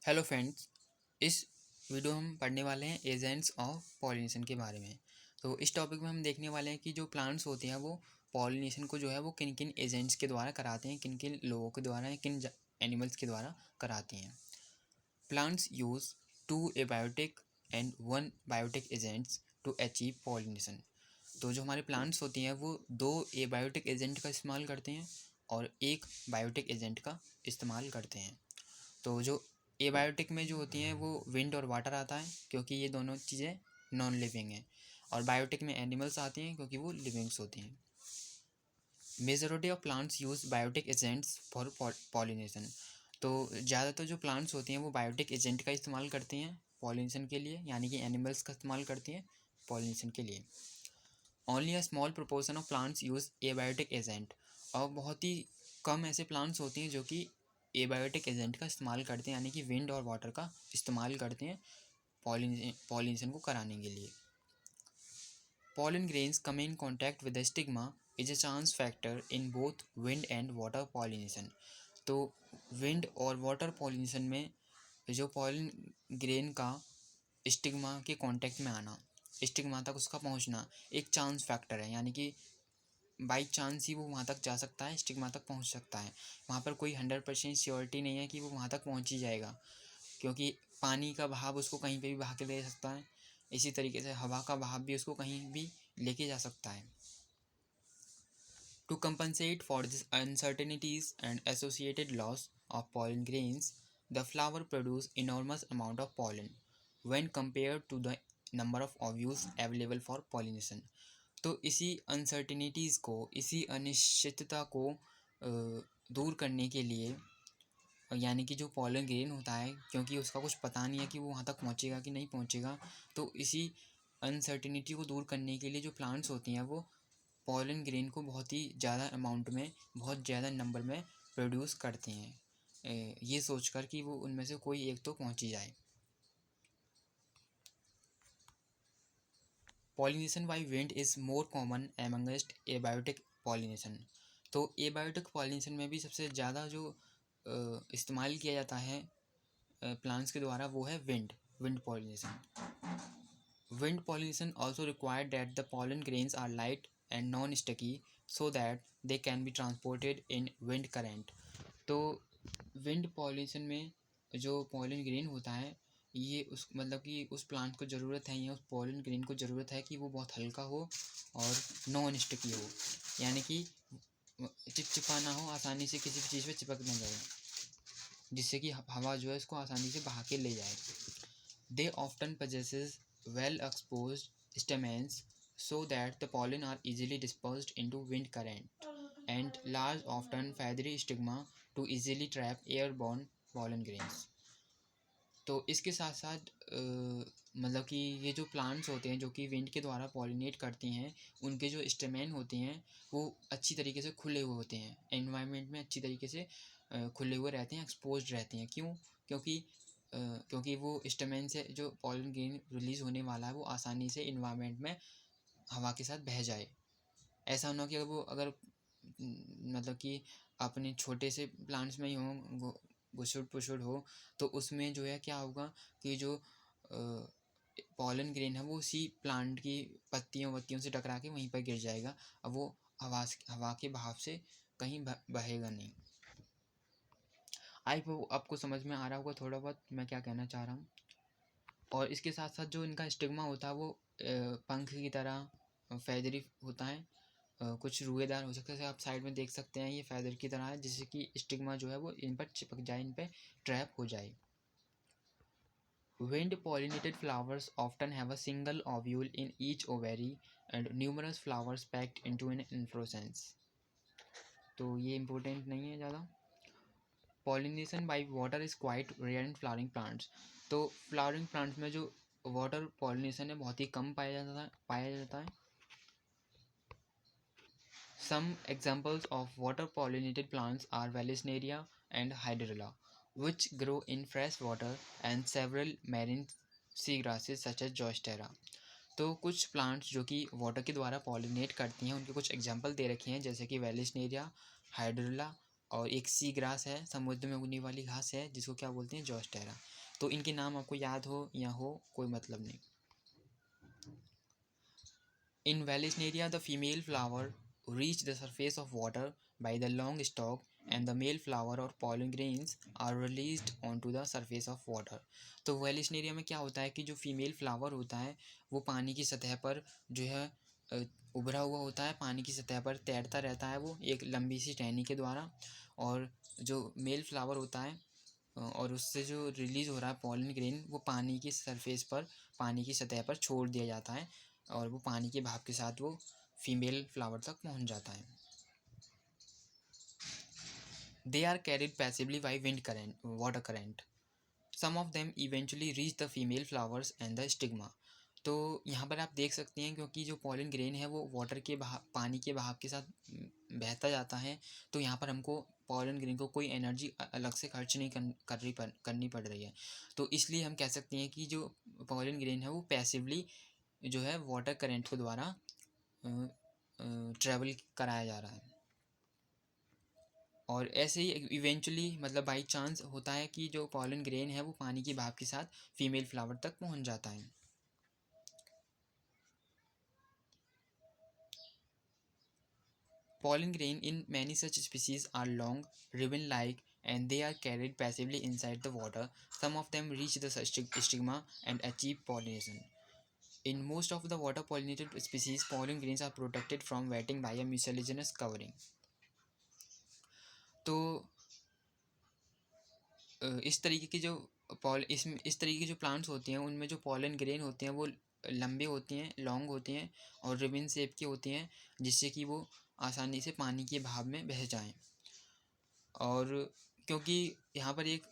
Hello friends. इस video हम पढ़ने वाले हैं एजेंट्स ऑफ पॉलिनेशन के बारे में। तो इस टॉपिक में हम देखने वाले हैं कि जो प्लांट्स होते हैं वो पॉलिनेशन को जो है वो किन किन एजेंट्स के द्वारा कराते हैं, किन किन लोगों के द्वारा या किन एनिमल्स के द्वारा कराते हैं। Plants use to abiotic and one biotic agents to achieve pollination. तो जो हमारे प्लांट्स होती हैं वो दो एबायोटिक एजेंट का इस्तेमाल करते हैं और एक बायोटिक एजेंट का इस्तेमाल करते हैं। तो जो एबायोटिक में जो होती हैं वो विंड और वाटर आता है, क्योंकि ये दोनों चीज़ें नॉन लिविंग हैं। और बायोटिक में एनिमल्स आती हैं क्योंकि वो लिविंग्स होती हैं। Majority of plants use biotic agents for pollination. तो ज़्यादातर जो प्लांट्स होती हैं वो बायोटिक एजेंट का इस्तेमाल करती हैं पॉलिनेशन के लिए, यानी कि एनिमल्स का इस्तेमाल करती हैं पॉलिनेशन के लिए। Only a small proportion of plants use abiotic agent. और बहुत ही कम ऐसे प्लांट्स होते हैं जो कि एबायोटिक एजेंट का इस्तेमाल करते हैं, यानी कि विंड और वाटर का इस्तेमाल करते हैं पॉलिनेशन को कराने के लिए। Pollen grains come in contact with the stigma is a chance factor in both wind and water pollination। तो विंड और वाटर पॉलिनेशन में जो पॉलन ग्रेन का स्टिग्मा के कांटेक्ट में आना, स्टिग्मा तक उसका पहुंचना एक चांस फैक्टर है, यानी कि बाई चांस ही वो वहाँ तक जा सकता है, स्टिग्मा तक पहुँच सकता है। वहाँ पर कोई 100% श्योरिटी नहीं है कि वो वहाँ तक पहुँच ही जाएगा, क्योंकि पानी का बहाव उसको कहीं पे भी बहा के ले सकता है। इसी तरीके से हवा का बहाव भी उसको कहीं भी लेके जा सकता है। To compensate for this uncertainties and associated loss of pollen grains, the flower produce enormous amount of pollen when compare to the number of ovules available for pollination. तो इसी अनसर्टिनिटीज़ को, इसी अनिश्चितता को दूर करने के लिए, यानी कि जो पॉलन ग्रेन होता है, क्योंकि उसका कुछ पता नहीं है कि वो वहाँ तक पहुँचेगा कि नहीं पहुँचेगा, तो इसी अनसर्टिनिटी को दूर करने के लिए जो प्लांट्स होती हैं वो पॉलन ग्रेन को बहुत ही ज़्यादा अमाउंट में, बहुत ज़्यादा नंबर में प्रोड्यूस करते हैं, ये सोचकर कि वो उनमें से कोई एक तो पहुँच ही जाए। Pollination by wind is more common amongst abiotic pollination. तो एबायोटिक पॉलिनेशन में भी सबसे ज़्यादा जो इस्तेमाल किया जाता है प्लांट्स के द्वारा वो है wind pollination. Wind pollination also required that the pollen grains are light and non sticky so that they can be transported in wind current. तो विंड पॉलिनेशन में जो पॉलन ग्रेन होता है, ये उस मतलब कि उस प्लांट को ज़रूरत है, या उस पॉलन ग्रेन को ज़रूरत है कि वो बहुत हल्का हो और नॉन स्टिकी हो, यानी कि चिपचिपा ना हो, आसानी से किसी भी चीज़ पे चिपक ना जाए, जिससे कि हवा जो है इसको आसानी से बहा के ले जाए। दे often possesses well exposed stamens so that the pollen are easily dispersed into wind current and large often feathery stigma to easily trap airborne pollen grains। तो इसके साथ साथ मतलब कि ये जो प्लांट्स होते हैं जो कि विंड के द्वारा पॉलिनेट करती हैं, उनके जो स्टेमेन होते हैं वो अच्छी तरीके से खुले हुए होते हैं, एनवायरनमेंट में अच्छी तरीके से खुले हुए रहते हैं, एक्सपोज्ड रहते हैं। क्यों? क्योंकि वो स्टेमेन से जो पॉलन ग्रेन रिलीज़ होने वाला है वो आसानी से इन्वायरमेंट में हवा के साथ बह जाए। ऐसा ना हो कि अगर मतलब कि अपने छोटे से प्लांट्स में ही हो, गुसुड़ पुसुड़ हो, तो उसमें जो है क्या होगा कि जो पॉलन ग्रेन है वो उसी प्लांट की पत्तियों वत्तियों से टकरा के वहीं पर गिर जाएगा। अब वो हवा के बहाव से कहीं बहेगा नहीं। आई वो आपको समझ में आ रहा होगा थोड़ा बहुत मैं क्या कहना चाह रहा हूँ। और इसके साथ साथ जो इनका स्टिग्मा होता है वो पंख की तरह फैदरी होता है, कुछ रुएदार हो सकता है, जैसे आप साइड में देख सकते हैं, ये फैदर की तरह है, जिससे कि स्टिग्मा जो है वो इन पर चिपक जाए, इन पर ट्रैप हो जाए। Wind pollinated flowers often have a single ovule in each ovary and numerous flowers packed into an inflorescence। तो ये इम्पोर्टेंट नहीं है ज़्यादा। Pollination by water is quite rare in flowering plants. तो फ्लावरिंग प्लांट्स में जो वाटर पॉलिनेशन है बहुत ही कम पाया जाता है। Some examples of water pollinated plants are Vallisneria and Hydrilla, which grow in fresh water, and several marine seagrasses such as Joystera। तो कुछ प्लांट्स जो कि वाटर के द्वारा पॉलिनेट करती हैं उनके कुछ एग्जाम्पल दे रखे हैं, जैसे कि वैलिसनेरिया, हाइड्रिला और एक सी ग्रास है, समुद्र में उगने वाली घास है जिसको क्या बोलते हैं, जोस्टेरा। तो इनके नाम आपको याद हो या हो कोई मतलब नहीं। In Vallisneria, the female flower reach the surface of water by the long stalk, and the male flower or pollen grains are released onto the surface of water. तो वेलिस्नेरिया में क्या होता है कि जो फीमेल फ्लावर होता है वो पानी की सतह पर जो है उभरा हुआ होता है, पानी की सतह पर तैरता रहता है वो एक लंबी सी टहनी के द्वारा। और जो मेल फ्लावर होता है और उससे जो रिलीज़ हो रहा है पॉलन ग्रेन वो पानी की सरफेस पर, पानी की सतह पर छोड़ दिया जाता है और वो पानी के भाप के साथ वो फीमेल फ्लावर तक पहुंच जाता है। They are carried passively by wind current, water current. Some of them eventually reach the female flowers and the stigma. तो यहाँ पर आप देख सकते हैं क्योंकि जो पॉलन ग्रेन है वो वाटर के बहाव, पानी के बहाव के साथ बहता जाता है, तो यहाँ पर हमको पॉलन ग्रेन को कोई एनर्जी अलग से खर्च नहीं करनी पड़ रही है। तो इसलिए हम कह सकते हैं कि जो पॉलन ग्रेन है वो पैसिवली जो है वाटर करंट के द्वारा ट्रैवल कराया जा रहा है। और ऐसे ही इवेंचुअली मतलब बाई चांस होता है कि जो पॉलन ग्रेन है वो पानी की भाप के साथ फीमेल फ्लावर तक पहुंच जाता है। Pollen grain in many such species are long, ribbon-like, and they are carried passively inside the water. Some of them reach the stigma and achieve pollination. In most of the water-pollinated species, pollen grains are protected from wetting by a mucilaginous covering. तो इस तरीके की जो इस तरीके की जो plants होती हैं उनमें जो पॉलन ग्रेन होते हैं वो लंबे होते हैं, लॉन्ग होते हैं और रिबन शेप के होते हैं, जिससे कि वो आसानी से पानी के भाव में बह जाएं। और क्योंकि यहाँ पर एक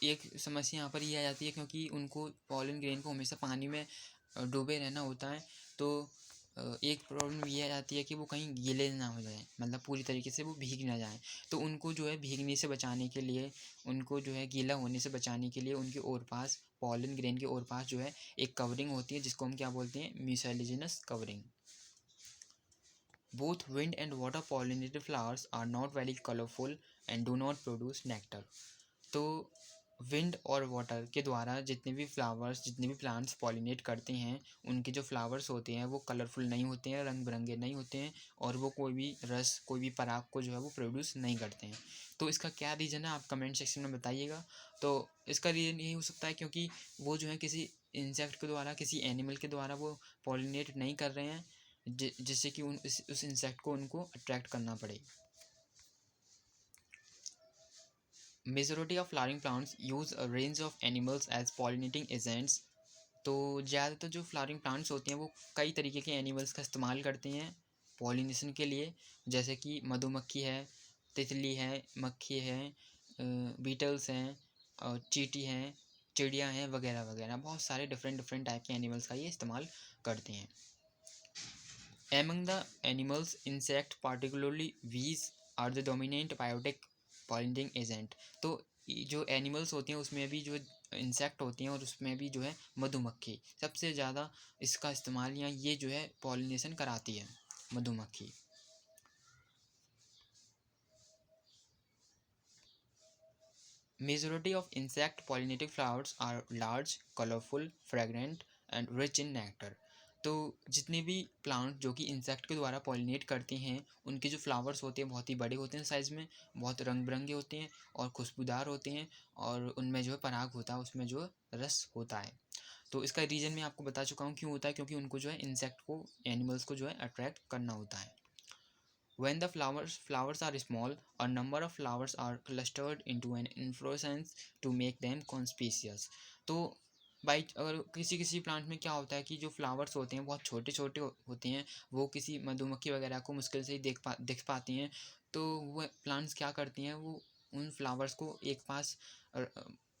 एक समस्या यहाँ पर ये आ जाती है क्योंकि उनको पॉलन ग्रेन को हमेशा पानी में डूबे रहना होता है, तो एक प्रॉब्लम ये आ जाती है कि वो कहीं गीले ना हो जाए, मतलब पूरी तरीके से वो भीग ना जाए। तो उनको जो है भीगने से बचाने के लिए, उनको जो है गीला होने से बचाने के लिए उनके ओर पास, पॉलन ग्रेन के ओर पास जो है एक कवरिंग होती है जिसको हम क्या बोलते हैं, mucilaginous covering. Both wind and water pollinated flowers are not very colorful and do not produce nectar. तो विंड और वाटर के द्वारा जितने भी फ्लावर्स, जितने भी प्लांट्स पॉलिनेट करते हैं उनके जो फ्लावर्स होते हैं वो कलरफुल नहीं होते हैं, रंग बिरंगे नहीं होते हैं और वो कोई भी रस, कोई भी पराग को जो है वो प्रोड्यूस नहीं करते हैं। तो इसका क्या रीज़न है आप कमेंट सेक्शन में बताइएगा। तो इसका रीज़न यही हो सकता है क्योंकि वो जो है किसी इंसेक्ट के द्वारा, किसी एनिमल के द्वारा वो पॉलिनेट नहीं कर रहे हैं जिससे कि उस इंसेक्ट को उनको अट्रैक्ट करना पड़े। Majority of flowering plants use a range of animals as pollinating agents. तो ज़्यादातर जो फ्लावरिंग प्लांट्स होते हैं वो कई तरीके के एनिमल्स का इस्तेमाल करते हैं पॉलिनेशन के लिए, जैसे कि मधुमक्खी है, तितली है, मक्खी है, बीटल्स हैं और चींटी हैं, चिड़िया हैं, वगैरह वगैरह बहुत सारे डिफरेंट डिफरेंट टाइप के एनिमल्स का ये इस्तेमाल करते हैं। Among the animals, insect, particularly bees, are the dominant biotic pollinating agent. तो जो एनिमल्स होते हैं उसमें भी जो इंसेक्ट होते हैं और उसमें भी जो है मधुमक्खी सबसे ज़्यादा इसका इस्तेमाल या ये जो है पॉलिनेशन कराती है, मधुमक्खी। Majority of insect pollinated flowers are large, colorful, fragrant and rich in nectar. तो जितने भी प्लांट जो कि इंसेक्ट के द्वारा पॉलिनेट करते हैं उनके जो फ्लावर्स होते हैं बहुत ही बड़े होते हैं साइज़ में, बहुत रंग बिरंगे होते हैं और खुशबूदार होते हैं और उनमें जो है पराग होता है, उसमें जो रस होता है। तो इसका रीज़न मैं आपको बता चुका हूँ क्यों होता है, क्योंकि उनको जो है इंसेक्ट को, एनिमल्स को जो है अट्रैक्ट करना होता है। When the flowers are small, a number of flowers are clustered into an inflorescence to make them conspicuous. तो बाई अगर किसी किसी प्लांट में क्या होता है कि जो फ्लावर्स होते हैं बहुत छोटे छोटे होते हैं, वो किसी मधुमक्खी वगैरह को मुश्किल से ही दिख पाती हैं, तो वो प्लांट्स क्या करती हैं, वो उन फ्लावर्स को एक पास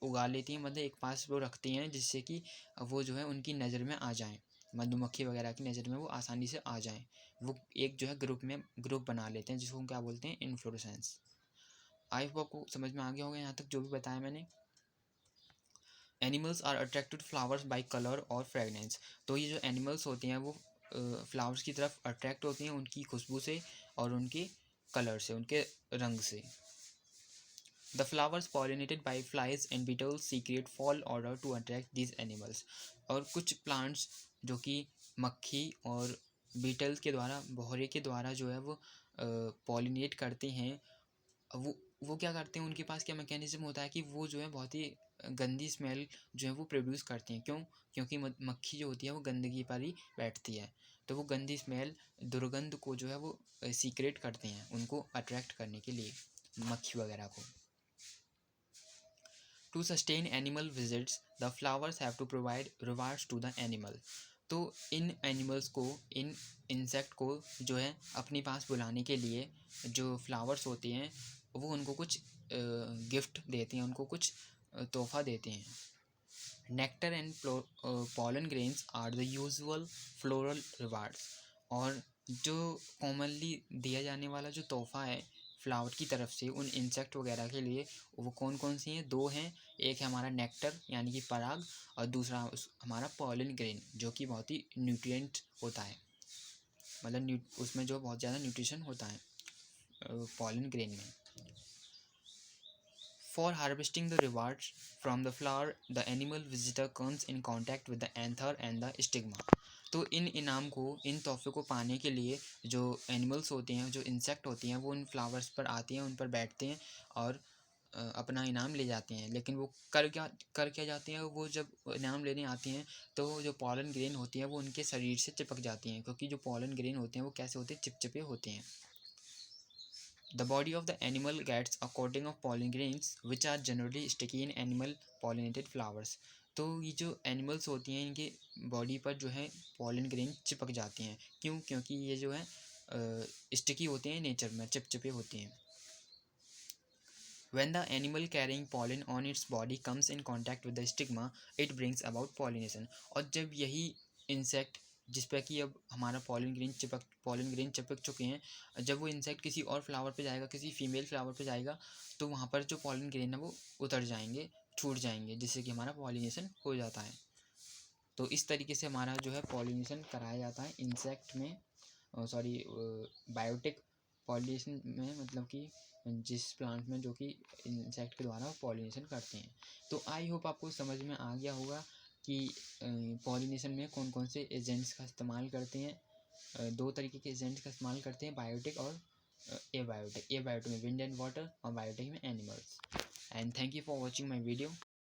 उगा लेती हैं, मतलब एक पास वो रखती हैं जिससे कि वो जो है उनकी नज़र में आ जाएं, मधुमक्खी वगैरह की नज़र में वो आसानी से आ जाएं। वो एक जो है ग्रुप बना लेते हैं जिसको हम क्या बोलते हैं, इन्फ्लोरेसेंस। आई होप आपको समझ में आ गया होगा यहाँ तक जो भी बताया मैंने। Animals are attracted flowers by colour और फ्रेगनेंस। तो ये जो एनिमल्स होते हैं वो फ्लावर्स की तरफ अट्रैक्ट होते हैं उनकी खुशबू से और उनके कलर से, उनके रंग से। The flowers pollinated by flies and beetles secrete foul odour to attract these animals. और कुछ प्लांट्स जो कि मक्खी और बीटल्स के द्वारा, भौरे के द्वारा जो है वो पॉलिनेट करते हैं। वो क्या करते हैं, उनके पास क्या मैकेनिज्म होता है कि वो जो है बहुत ही गंदी स्मेल जो है वो प्रोड्यूस करते हैं। क्यों? क्योंकि मक्खी जो होती है वो गंदगी पर ही बैठती है, तो वो गंदी स्मेल, दुर्गंध को जो है वो सीक्रेट करते हैं उनको अट्रैक्ट करने के लिए, मक्खी वगैरह को। To sustain animal visits the flowers have to provide rewards to the animal. तो इन एनिमल्स को, इन इंसेक्ट को जो है अपने पास बुलाने के लिए जो फ्लावर्स होते हैं वो उनको कुछ गिफ्ट देते हैं, उनको कुछ तोहफा देते हैं। Nectar and pollen grains are the usual floral rewards. और जो कॉमनली दिया जाने वाला जो तोहफा है फ्लावर की तरफ से उन इंसेक्ट वगैरह के लिए, वो कौन कौन सी हैं? दो हैं। एक है हमारा नेक्टर यानी कि पराग, और दूसरा हमारा पॉलन ग्रेन जो कि बहुत ही न्यूट्रिएंट होता है, मतलब उसमें जो बहुत ज़्यादा न्यूट्रिशन होता है पॉलन ग्रेन में। For harvesting the rewards from the flower, the animal visitor comes in contact with the anther and the stigma। तो इन इनाम को, इन तोहफे को पाने के लिए जो एनिमल्स होते हैं, जो इंसेक्ट होती हैं, वो उन फ्लावर्स पर आते हैं, उन पर बैठते हैं और अपना इनाम ले जाते हैं। लेकिन वो कर क्या जाते हैं, वो जब इनाम लेने आते हैं तो जो पॉलन ग्रेन होती है वो उनके शरीर से चिपक जाती हैं, क्योंकि जो पॉलन ग्रेन होते हैं वो कैसे होते हैं? चिपचिपे होते हैं। The body of the animal gets a coating of pollen grains which are generally sticky in animal pollinated flowers। तो ये जो एनिमल्स होती हैं इनके बॉडी पर जो है पॉलन ग्रेन चिपक जाते हैं। क्यों? क्योंकि ये जो है स्टिकी होते हैं, नेचर में चिपचिपे होते हैं। When the animal carrying pollen on its body comes in contact with the stigma, it brings about pollination। और जब यही इंसेक्ट जिस पर कि अब हमारा पॉलन ग्रेन चिपक चुके हैं, जब वो इंसेक्ट किसी और फ्लावर पे जाएगा, किसी फीमेल फ्लावर पे जाएगा, तो वहाँ पर जो पॉलन ग्रेन है वो उतर जाएंगे, छूट जाएंगे, जिससे कि हमारा पॉलिनेशन हो जाता है। तो इस तरीके से हमारा जो है पॉलिनेशन कराया जाता है इंसेक्ट में, सॉरी बायोटिक पॉलिनेशन में, मतलब कि जिस प्लांट में जो कि इंसेक्ट के द्वारा पॉलिनेशन करते हैं। तो आई होप आपको समझ में आ गया होगा कि पॉलिनेशन में कौन कौन से एजेंट्स का इस्तेमाल करते हैं। दो तरीके के एजेंट्स का इस्तेमाल करते हैं, बायोटिक और एबायोटिक। एबायोटिक में विंड एंड वाटर और बायोटिक में animals. And thank you for watching my video.